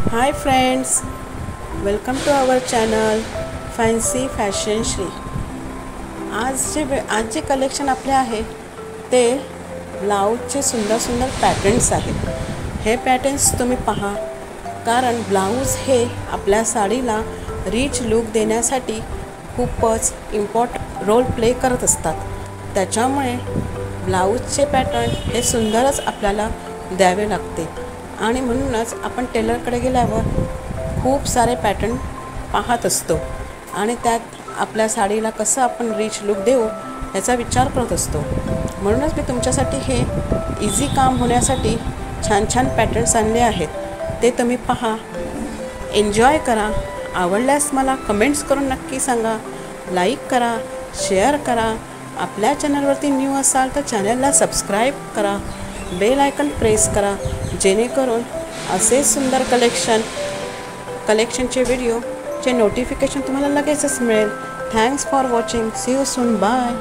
High friends, welcome to our channel fancy fashion Shri. आज जे collection आपले आहे ते ब्लाऊजचे सुंदर सुंदर पॅटर्न्स आहेत। हे पॅटर्न्स तुम्ही पहा, कारण ब्लाऊज हे आपल्या साडीला रिच लुक देण्यासाठी खूपच इम्पॉर्टंट रोल प्ले करत असतात। त्याच्यामुळे ब्लाऊजचे पॅटर्न हे सुंदरच आपल्याला द्यावे लागते आणि म्हणूनच आपण टेलरकडे गेल्यावर खूप सारे पॅटर्न पाहत असतो आणि त्यात आपल्या साडीला कसं आपण रिच लुक देऊ याचा विचार करत असतो। म्हणूनच मी तुमच्यासाठी हे इझी काम होण्यासाठी छान छान पॅटर्न्स आणले आहेत। ते तुम्ही पहा, एन्जॉय करा। आवडल्यास मला कमेंट्स करून नक्की सांगा, लाईक करा, शेअर करा। आपल्या चॅनलवरती न्यू असाल तर चॅनलला सबस्क्राईब करा, बेल आयकन प्रेस करा, जेणेकरून असे सुंदर कलेक्शनचे व्हिडिओचे नोटिफिकेशन तुम्हाला लगेचच मिळेल। Thanks for watching, see you soon, bye.